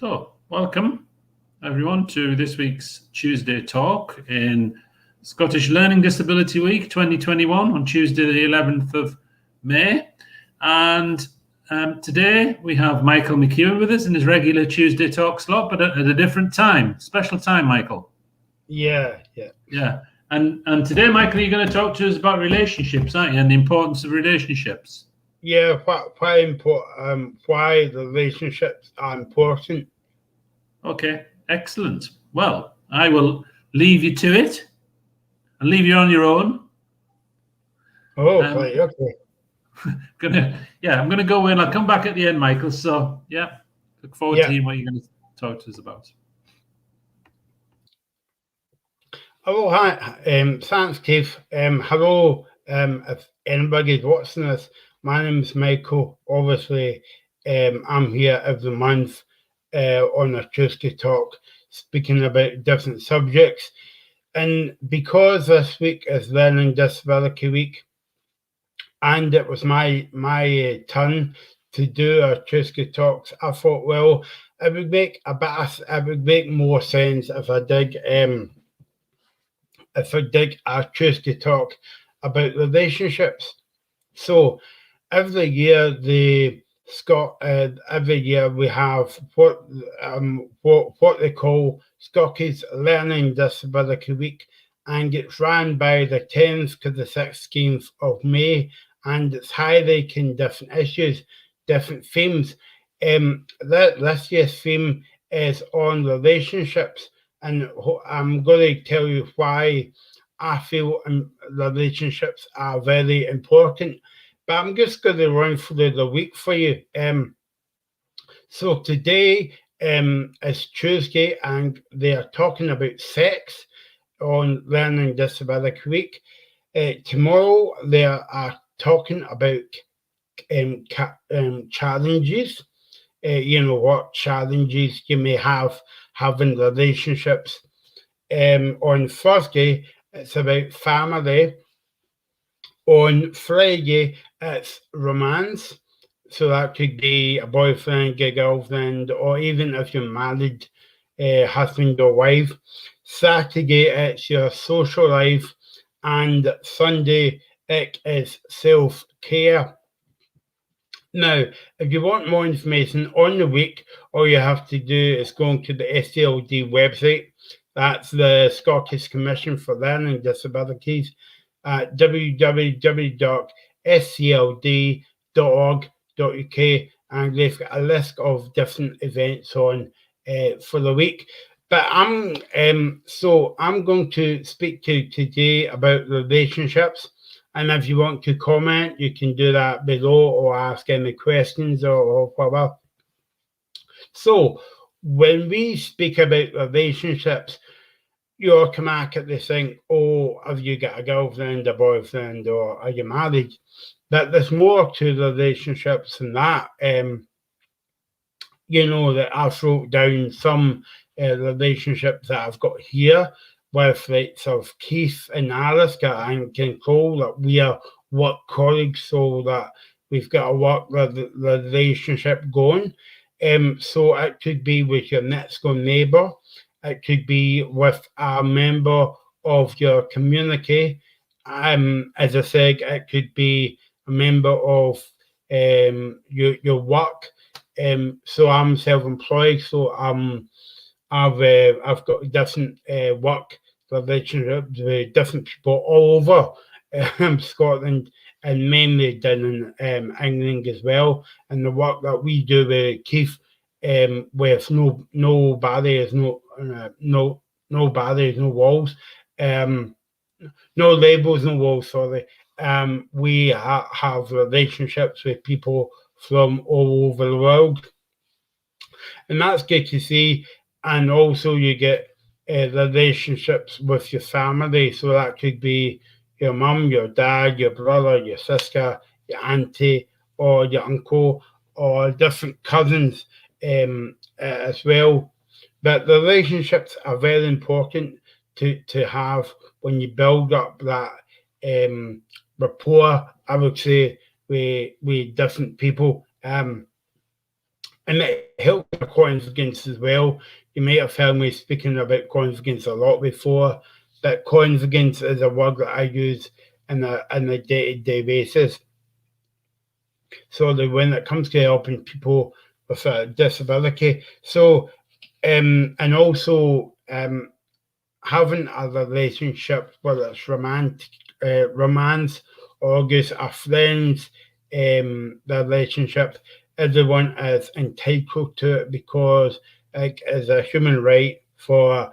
So, welcome everyone to this week's Tuesday talk in Scottish Learning Disability Week 2021 on Tuesday, the 11th of May. And today we have Michael McEwan with us in his regular Tuesday talk slot, but at a different time, special time, Michael. Yeah. And today, Michael, you're going to talk to us about relationships, aren't you, and the importance of relationships. Yeah, why relationships are important. Okay, excellent. Well, I will leave you to it and leave you on your own. Right, okay. I'm gonna go in. I'll come back at the end, Michael. So look forward to hearing what you're going to talk to us about. Oh, hi. Thanks, Keith. Hello. If anybody's watching this, my name is Michael. Obviously, I'm here every month on a Tuesday talk, speaking about different subjects. And because this week is Learning Disability Week, and it was my turn to do our Tuesday talks, I thought, well, it would make more sense if I did a Tuesday talk about relationships. So every year every year we have what they call Scottish Learning Disability Week, and it's ran by the 10th to the 16th of May, and it's highlighting different issues, different themes. This year's theme is on relationships, and I'm going to tell you why I feel relationships are very important. But I'm just going to run through the week for you. So today is Tuesday, and they are talking about sex on Learning Disability Week. Tomorrow they are talking about challenges. What challenges you may have having relationships. On Thursday, it's about family. On Friday, it's romance. So that could be a boyfriend, a girlfriend, or even if you're married, husband or wife. Saturday, it's your social life. And Sunday, it is self-care. Now, if you want more information on the week, all you have to do is go to the SCLD website. That's the Scottish Commission for Learning Disabilities at www.scld.org.uk, and they've got a list of different events on for the week. But I'm going to speak to you today about relationships. And if you want to comment, you can do that below or ask any questions or whatever. So when we speak about relationships, you automatically think, oh, have you got a girlfriend, a boyfriend, or are you married? But there's more to relationships than that. That I've wrote down some relationships that I've got here with likes of Keith and Alistair and Cole, that we are work colleagues, so that we've got a work relationship going. So it could be with your next door neighbour. It could be with a member of your community. As I said, it could be a member of your work. So I'm self-employed, so I've got different work relationships with different people all over Scotland, and mainly down in England as well. And the work that we do with Keith, with no barriers, no barriers, no walls, no labels, no walls. Sorry. We have relationships with people from all over the world, and that's good to see. And also you get relationships with your family, so that could be your mum, your dad, your brother, your sister, your auntie, or your uncle, or different cousins as well. But the relationships are very important to have when you build up that rapport, I would say, with different people. and it helps with confidence as well. You might have heard me speaking about confidence a lot before, but confidence is a word that I use on a day-to-day basis. So that when it comes to helping people with a disability, so and also having a relationship, whether it's romantic, romance, or just a friend's relationship, everyone is entitled to it because it is a human right for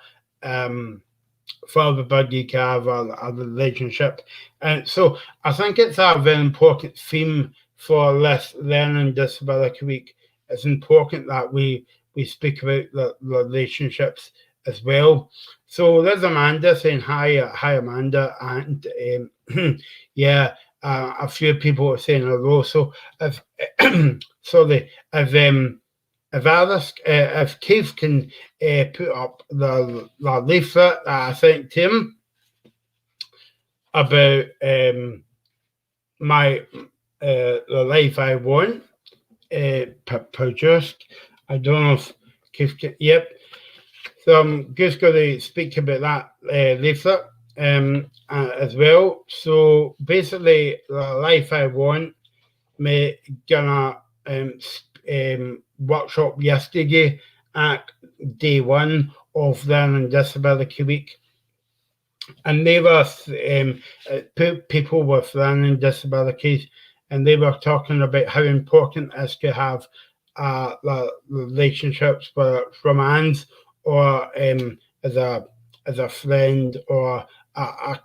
everybody to have a relationship. And so I think it's a very important theme for this Learning Disability Week. It's important that we speak about the relationships as well. So there's Amanda saying hi Amanda, and yeah, a few people are saying hello. So if sorry, if Alice, if Keith can put up the leaflet that I sent to him about my the life I want produced. I don't know if Keith can, yep. So I'm just going to speak about that leaflet as well. So basically, the life I want, me gonna workshop yesterday at day one of Learning Disability Week. And they were people with learning disabilities, and they were talking about how important it is to have relationships, whether it's romance or as a friend or a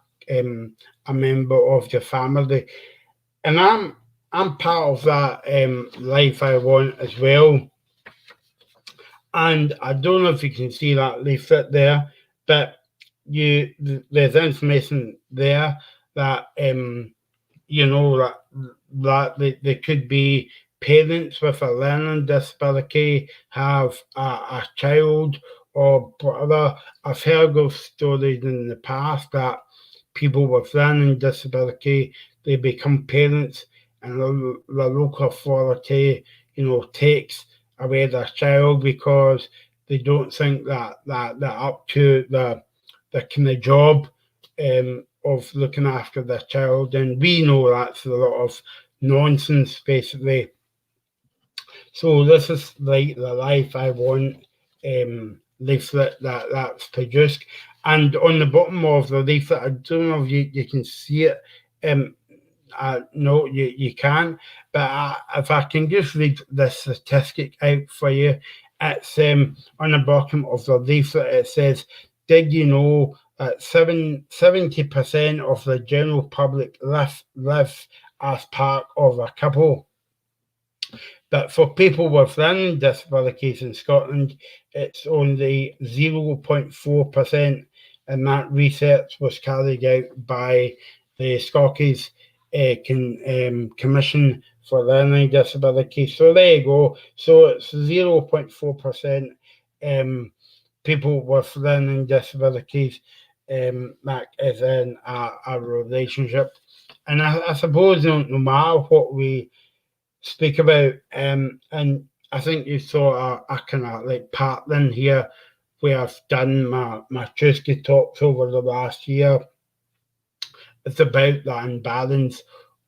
member of the family. And I'm part of that life I want as well. And I don't know if you can see that leaflet there, but there's information there that you know that they could be parents with a learning disability have a child or brother. I've heard of stories in the past that people with learning disability, they become parents, and the local authority, takes away their child because they don't think that they're up to the kind of job of looking after their child. And we know that's a lot of nonsense, basically. So this is like the life I want leaflet that's produced. And on the bottom of the leaflet, I don't know if you can see it. No, you can. But if I can just read the statistic out for you, it's on the bottom of the leaflet. It says, "Did you know that 70% of the general public live as part of a couple?" But for people with learning disabilities in Scotland, it's only 0.4%, and that research was carried out by the Scottish Commission for Learning Disabilities. So there you go. So it's 0.4% people with learning disabilities that is in a relationship. And I suppose no matter what we speak about, and I think you saw a kind of like pattern here where I've done my Tuesday talks over the last year. It's about that imbalance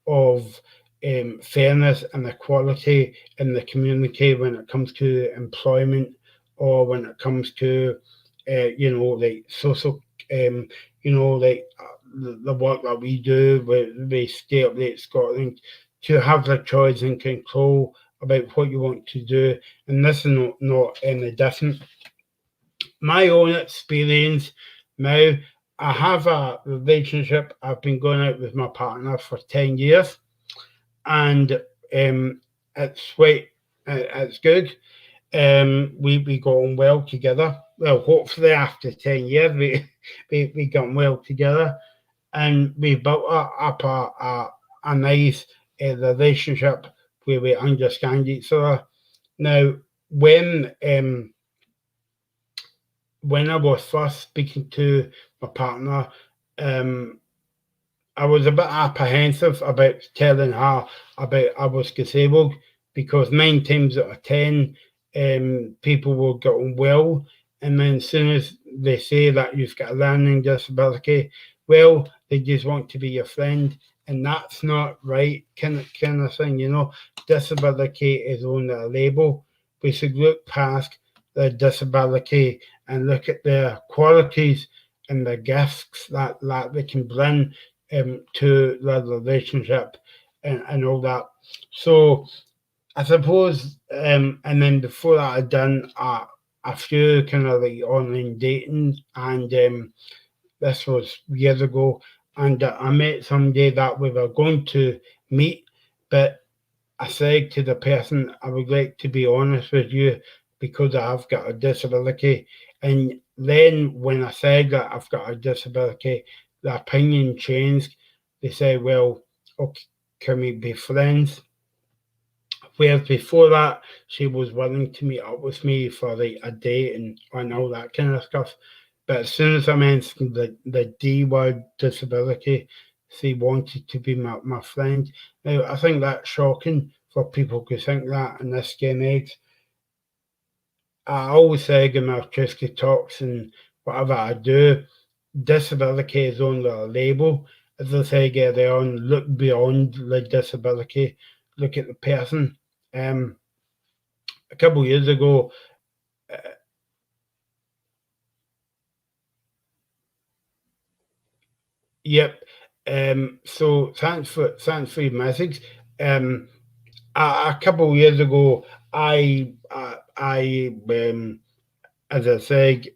of fairness and equality in the community when it comes to employment, or when it comes to like social like the work that we do with Stay Update Scotland, to have the choice and control about what you want to do. And this is not any different. My own experience now, I have a relationship. I've been going out with my partner for 10 years, and it's sweet. It's good. We got on well together. Well, hopefully after 10 years, we got on well together, and we built up a nice relationship where we understand each other. Now, when I was first speaking to my partner, I was a bit apprehensive about telling her about I was disabled, because 9 times out of 10, people will get on well, and then as soon as they say that you've got a learning disability, well, they just want to be your friend, and that's not right, kind of thing, you know. Disability is only a label. We should look past the disability and look at their qualities and the gifts that they can bring to the relationship and all that. So I suppose, and then before that, I'd done a few kind of like online dating, and this was years ago, and I met somebody that we were going to meet, but I said to the person, I would like to be honest with you because I've got a disability. And then when I said that I've got a disability, the opinion changed. They said, well, okay, can we be friends? Whereas before that, she was willing to meet up with me for like a date and all that kind of stuff. But as soon as I mentioned the D word, disability, she wanted to be my friend. Now, I think that's shocking for people to think that in this day and age. I always say in my Tuesday talks and whatever I do, disability is only a label. As I say, get there on, look beyond the disability, look at the person. A couple of years ago, yep. So thanks for your message. A couple of years ago, as I said,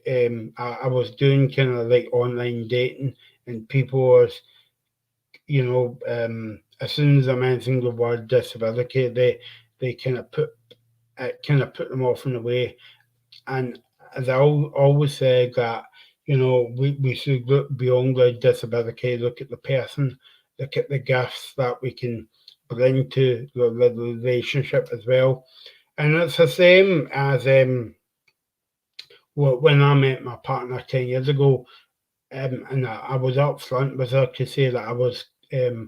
I was doing kind of like online dating, and people was, you know, as soon as I mentioned the word disability, they kind of put them off in a way. And as I always say that, you know, we should look beyond the disability, look at the person, look at the gifts that we can bring to the relationship as well. And it's the same as when I met my partner 10 years ago, and I was upfront with her to say that I was I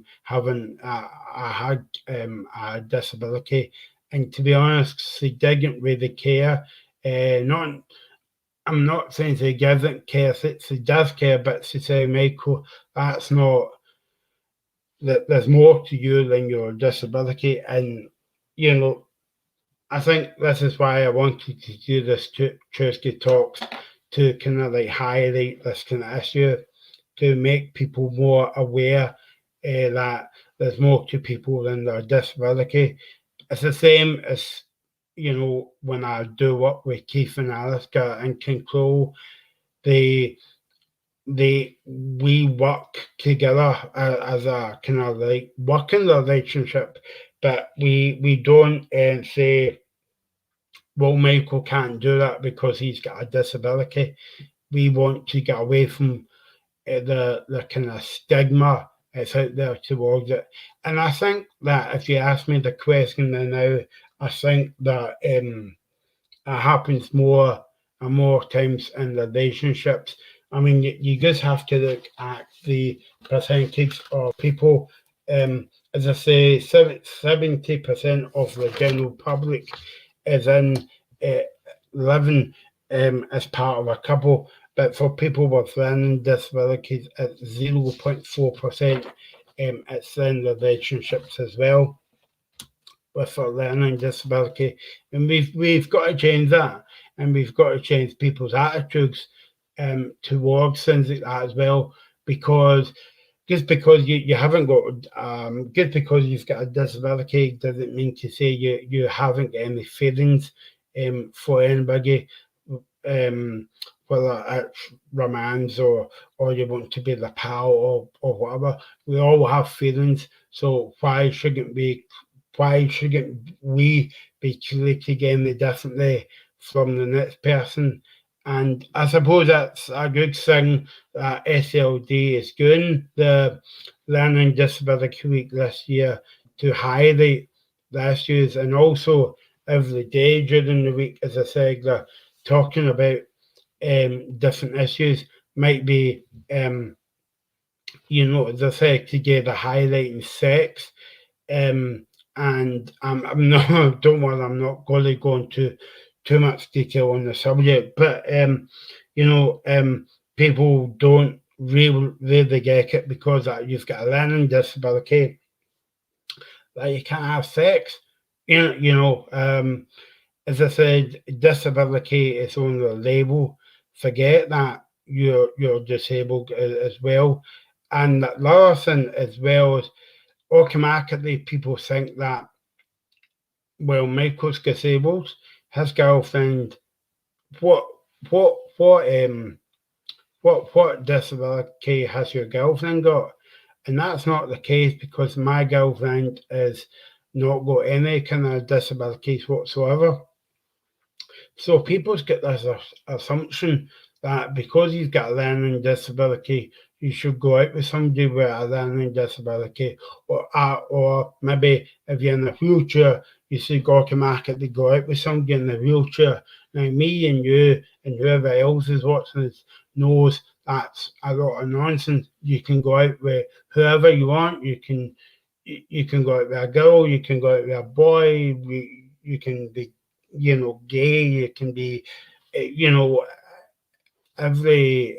had a disability, and to be honest, she didn't really care. Not, I'm not saying she doesn't care. She does care, but she said, Michael, that's not that. There's more to you than your disability, and you know, I think this is why I wanted to do this Tuesday talks to kind of like highlight this kind of issue, to make people more aware that there's more to people than their disability. It's the same as, you know, when I do work with Keith and Alaska and Control, they we work together as a kind of like working relationship, but we don't say, well, Michael can't do that because he's got a disability. We want to get away from the kind of stigma that's out there towards it. And I think that if you ask me the question now, I think that it happens more and more times in relationships. I mean, you just have to look at the percentage of people. As I say, 70% of the general public is in living as part of a couple, but for people with learning disabilities, it's 0.4%. It's in relationships as well with a learning disability, and we've got to change that, and we've got to change people's attitudes towards things like that as well, because just because you haven't got just because you've got a disability doesn't mean to say you haven't got any feelings for anybody, whether it's romance or you want to be the pal or whatever. We all have feelings, so why shouldn't we be treated any differently from the next person? And I suppose that's a good thing that SLD is doing the Learning Disability Week this year to highlight the issues, and also every day during the week, as I said, they're talking about different issues. Might be, you know, as I said, together highlighting sex. And I'm not, don't worry, I'm not going to go into too much detail on the subject, but people don't really get it because you've got a learning disability, that you can't have sex. As I said, disability is only a label. Forget that you're disabled as well. And the other thing as well is automatically people think that, well, Michael's disabled, his girlfriend, what what what what disability has your girlfriend got? And that's not the case, because my girlfriend is not got any kind of disabilities whatsoever. So people's get this assumption that because you've got a learning disability, you should go out with somebody with a learning disability, or maybe if you're in a wheelchair, you should automatically go out with somebody in the wheelchair. Now, me and you and whoever else is watching this knows that's a lot of nonsense. You can go out with whoever you want. You can go out with a girl. You can go out with a boy. You can be gay. You can be every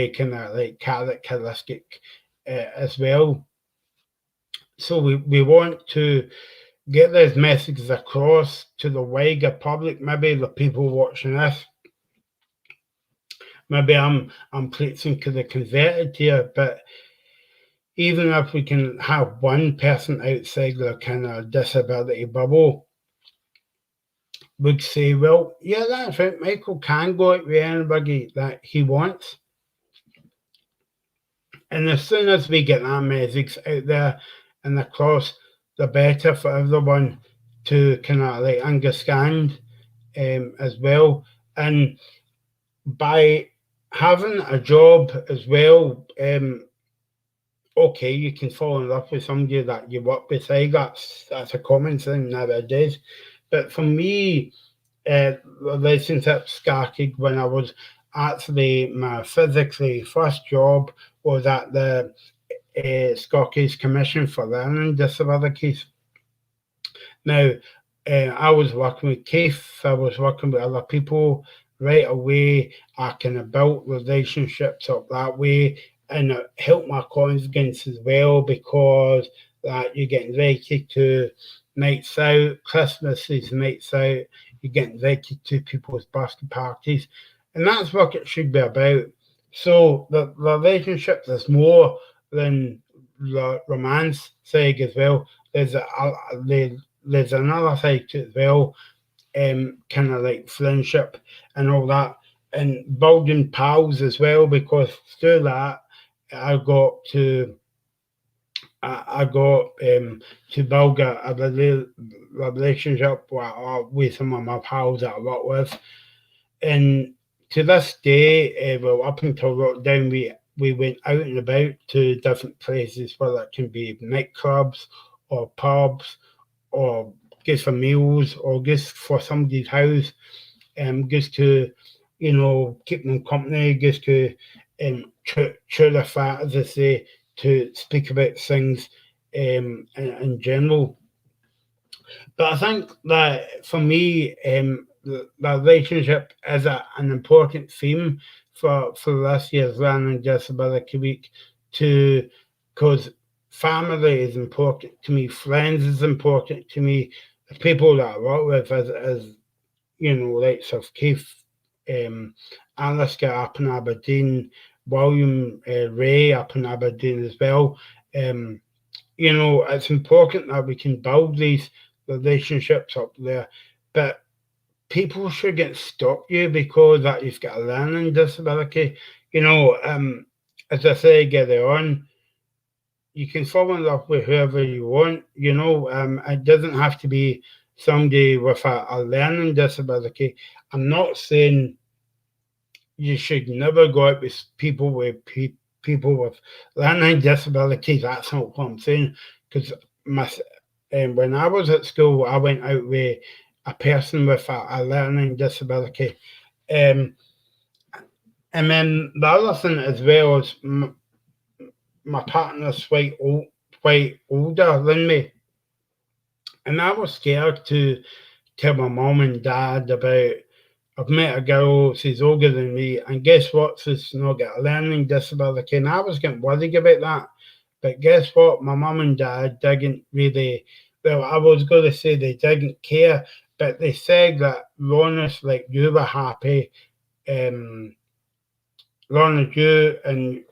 kind of like characteristic as well. So we want to get those messages across to the wider public. Maybe the people watching this, maybe I'm preaching to the converted here, but even if we can have one person outside the kind of disability bubble would say, well, yeah, that's right, Michael can go out with anybody that he wants. And as soon as we get that message out there and across, the better for everyone to kind of like understand as well. And by having a job as well, okay, you can fall in love with somebody that you work beside. That's a common thing nowadays. But for me, relationships started when I was actually, my physically first job was at the Scottish Commission for Learning Disabilities. Now, I was working with Keith, I was working with other people right away. I kind of built relationships up that way, and it helped my confidence as well, because that you get invited to nights out, Christmas is nights out, you get invited to people's birthday parties, and that's what it should be about. So the relationship is more than the romance side as well. There's another side to it as well, kind of like friendship and all that, and building pals as well, because through that I got to build a relationship with some of my pals that I work with. And to this day, well, up until lockdown, we went out and about to different places, whether it can be nightclubs or pubs, or just for meals, or just for somebody's house, just to keep them company, just to chew the fat, as I say, to speak about things in general. But I think that for me, the relationship is an important theme for this year's Learning Disability Week, because family is important to me, friends is important to me, the people that I work with, as likes of Keith, Alistair up in Aberdeen, William Ray up in Aberdeen as well. It's important that we can build these relationships up there, but people shouldn't stop you because that you've got a learning disability. As I said earlier on, you can fall in love with whoever you want. It doesn't have to be somebody with a learning disability. I'm not saying you should never go out with people with people with learning disabilities. That's not what I'm saying. Because when I was at school, I went out with a person with a learning disability. And then the other thing as well is my partner's quite older than me. And I was scared to tell my mum and dad about I've met a girl, she's older than me, and guess what? She's not got a learning disability. And I was getting worried about that. But guess what? My mum and dad didn't really, well, I was going to say they didn't care, but they said that Lorna's like you were happy. Lorna, you and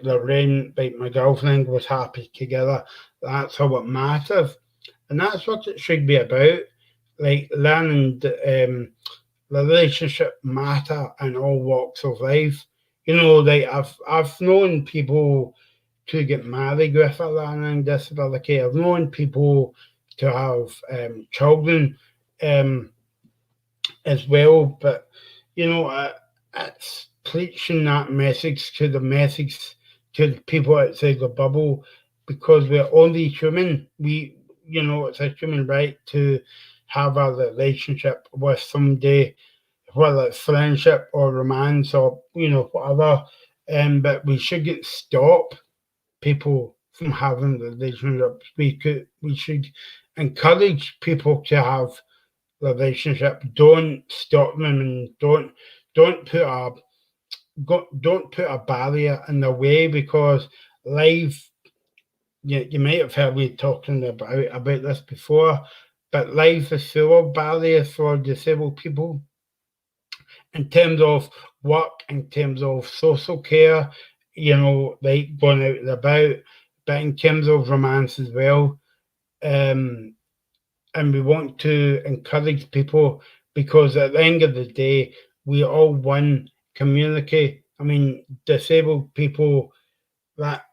Lorraine, like my girlfriend, was happy together. That's all it matters. And that's what it should be about. Like learning relationship matter in all walks of life. Like I've known people to get married with a learning disability. I've known people to have children as well, but it's preaching that message to the people outside the bubble, because we're only human. It's a human right to have a relationship with somebody, whether it's friendship or romance or whatever. But we shouldn't stop people from having relationships. We should encourage people to have relationship. Don't stop them, and don't put a barrier in the way, because life. You might have heard me talking about this before, but life is full of barriers for disabled people in terms of work, in terms of social care, like going out and about, but in terms of romance as well. And we want to encourage people, because at the end of the day, we all one community. I mean, disabled people, that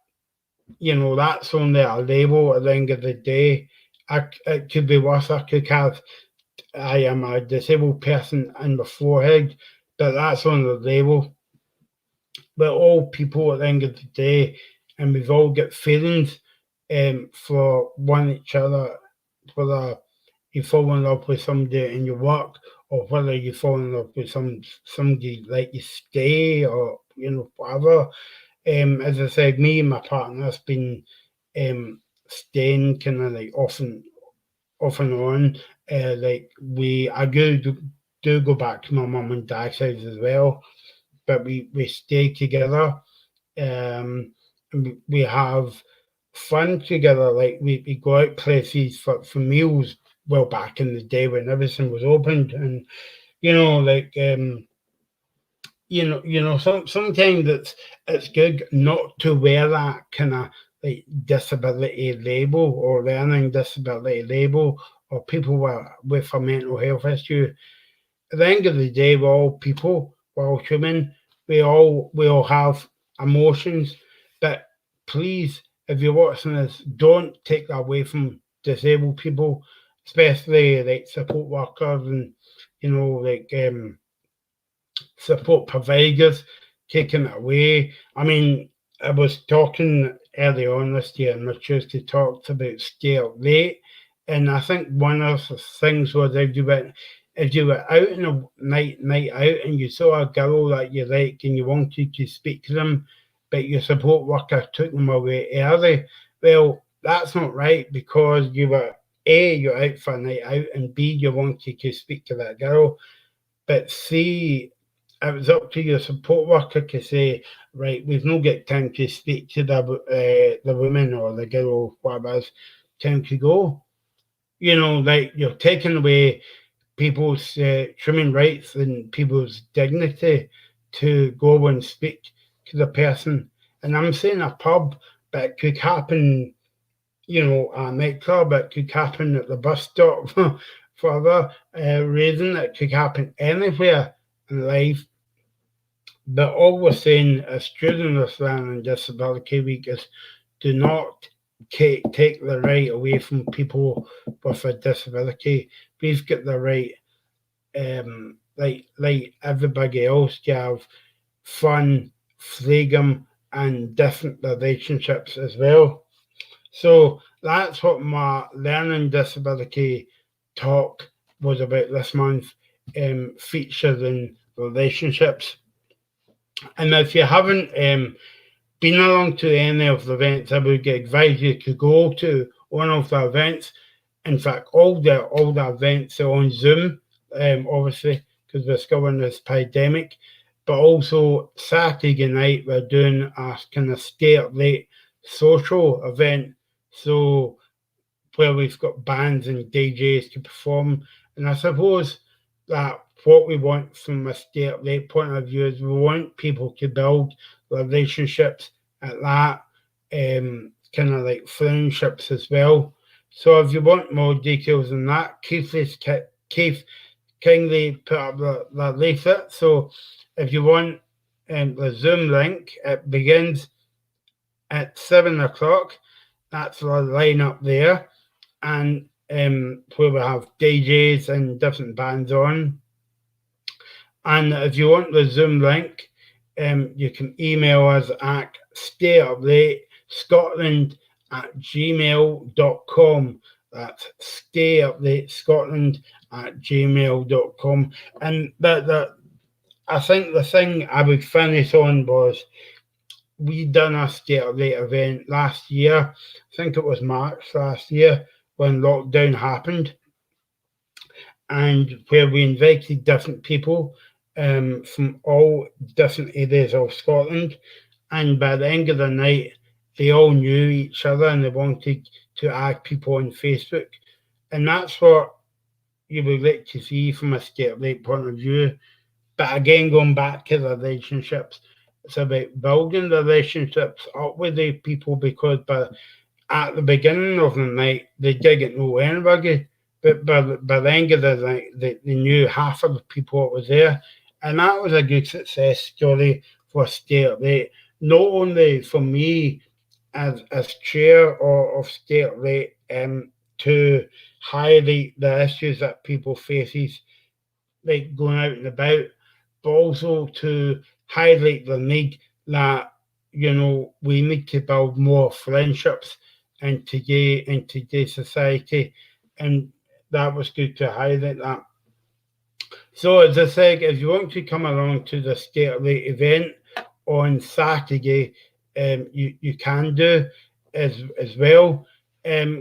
that's only a label at the end of the day. It could be worse. I could have, I am a disabled person in my forehead, but that's on the label. We're all people at the end of the day, and we've all got feelings for one each other, whether you fall in love with somebody in your work, or whether you fall in love with somebody like you stay, or whatever. As I said, me and my partner has been staying kind of like off and on. Like I do go back to my mum and dad's house as well, but we stay together. We have fun together. Like we go out places for meals. Well, back in the day when everything was opened, and sometimes it's good not to wear that kind of like disability label or learning disability label, or people with a mental health issue. At the end of the day, we're all people, we're all human, we all have emotions. But please, if you're watching this, don't take that away from disabled people, especially like support workers and support providers, taking it away. I mean, I was talking early on this year in my Tuesday talks about stay up late, and I think one of the things was if you were out in a night out and you saw a girl that you like and you wanted to speak to them, but your support worker took them away early. Well, that's not right, because you're out for a night out, and B, you wanted to speak to that girl, but C, it was up to your support worker to say, right, we've not got time to speak to the woman or the girl or whatever, it's time to go. Like you're taking away people's human rights and people's dignity to go and speak to the person. And I'm saying a pub, but it could happen, a nightclub, it could happen at the bus stop, for other reason, it could happen anywhere in life. But all we're saying as during this Learning Disability Week is do not take the right away from people with a disability. We've got the right, like everybody else, to have fun, freedom, and different relationships as well. So that's what my learning disability talk was about this month, featuring relationships. And if you haven't been along to any of the events, I would advise you to go to one of the events in fact, all the events are on Zoom, obviously, because we're still in this pandemic. But also Saturday night we're doing a kind of stay up late social event. So where we've got bands and DJs to perform. And I suppose that what we want from a stay up late point of view is we want people to build relationships at that, kind of like friendships as well. So if you want more details on that, Keith kindly put up the leaflet. So if you want the Zoom link, it begins at 7 o'clock. That's the lineup there. And where we have DJs and different bands on. And if you want the Zoom link, you can email us at stayuplatescotland@gmail.com. That's stayuplatescotland@gmail.com. And I think the thing I would finish on was we done a Stay Up Late event last year. I think it was March last year when lockdown happened, and where we invited different people from all different areas of Scotland. And by the end of the night, they all knew each other and they wanted to add people on Facebook. And that's what you would like to see from a Stay Up Late point of view. But again, going back to the relationships, it's about building the relationships up with the people, because at the beginning of the night, they didn't know anybody. But by the end of the night, they knew half of the people that was there. And that was a good success story for Stay Up Late. Not only for me as chair of Stay Up Late, to highlight the issues that people faces, like going out and about, but also to highlight the need that, we need to build more friendships in today's society. And that was good to highlight that. So as I said, if you want to come along to the Stay Up Late event on Saturday, you can do as well.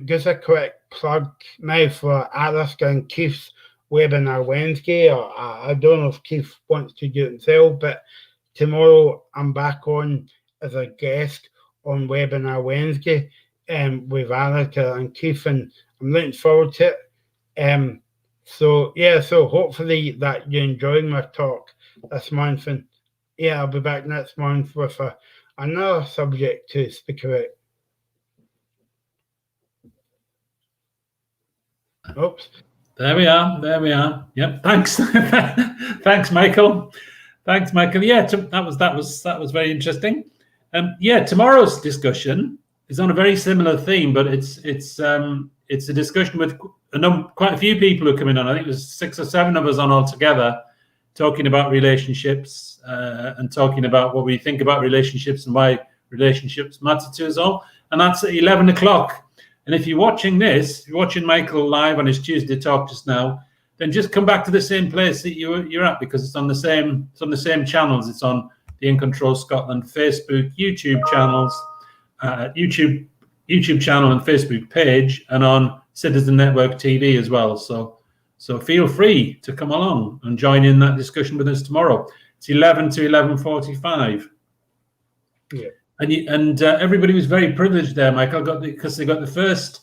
Just a quick plug now for Alaska and Keith's webinar Wednesday. I don't know if Keith wants to do it himself, but tomorrow I'm back on as a guest on webinar Wednesday with Alaska and Keith, and I'm looking forward to it. So hopefully that you're enjoying my talk this month, and I'll be back next month with another subject to speak about. Oops. There we are. Yep. Thanks. Thanks, Michael. Yeah, that was very interesting. Tomorrow's discussion is on a very similar theme, but it's a discussion with quite a few people who come in on. I think there's 6 or 7 of us on altogether, talking about relationships and talking about what we think about relationships and why relationships matter to us all. And that's at 11 o'clock. And if you're watching this, if you're watching Michael live on his Tuesday talk just now, then just come back to the same place that you're at, because it's on the same channels. It's on the In Control Scotland Facebook, YouTube channels, YouTube channel and Facebook page, and on Citizen Network TV as well. So feel free to come along and join in that discussion with us tomorrow. It's 11 to 11:45. Yeah. And everybody was very privileged there, Michael, because they got the first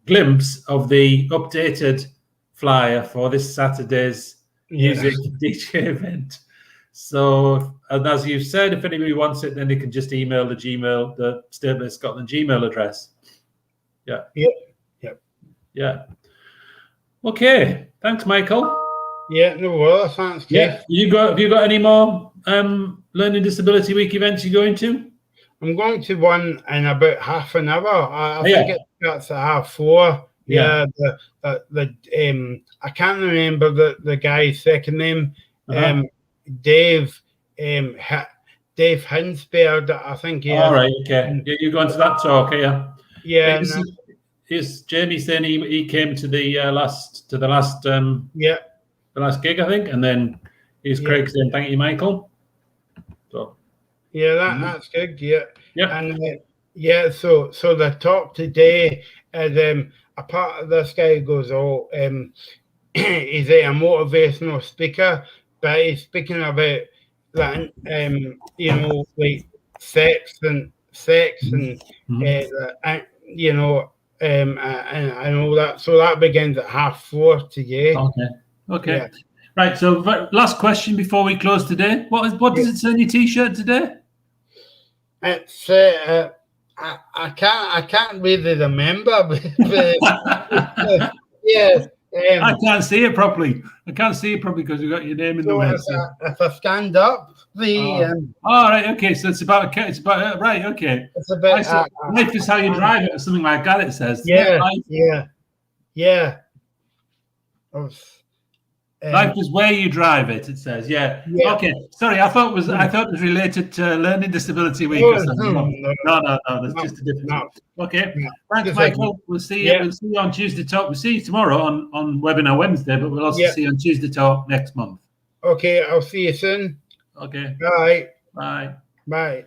glimpse of the updated flyer for this Saturday's music DJ event. So, as you've said, if anybody wants it, then they can just email the Stay Up Late Scotland Gmail address. Yeah. Yep. Yeah. Okay. Thanks, Michael. Yeah, no worries. Thanks, Keith. Yeah. Have you got any more Learning Disability Week events you're going to? I'm going to one in about half an hour. I think it starts at 4:30. Yeah. I can't remember the guy's second name. Dave Hinsberg, I think he is. All right, okay. You're going to that talk, yeah? Yeah. Is Jamie saying he came to the last gig, I think, and then here's Craig saying thank you, Michael. So yeah, that's good. Yeah. Yep. And Yeah, so the talk today is a part of this guy goes, he's a motivational speaker, but he's speaking about that, like sex and you know, and all that. So that begins at 4:30 today. Okay. Yeah. Right. So last question before we close today. What does it say on your T-shirt today? It's I can't really remember, but yeah. I can't see it properly. Because you've got your name in the way. If I stand up, all right. Okay. So it's about right. Okay. It's about life is how you drive it, or something like that. It says. Yeah. Life is where you drive it. It says, yeah. Okay. Sorry, I thought it was related to Learning Disability Week or something. No. That's just a different. No. Okay. Thanks, Michael. We'll see you. We'll see you on Tuesday Talk. We'll see you tomorrow on Webinar Wednesday, but we'll also see you on Tuesday Talk next month. Okay. I'll see you soon. Okay. Bye. Bye. Bye.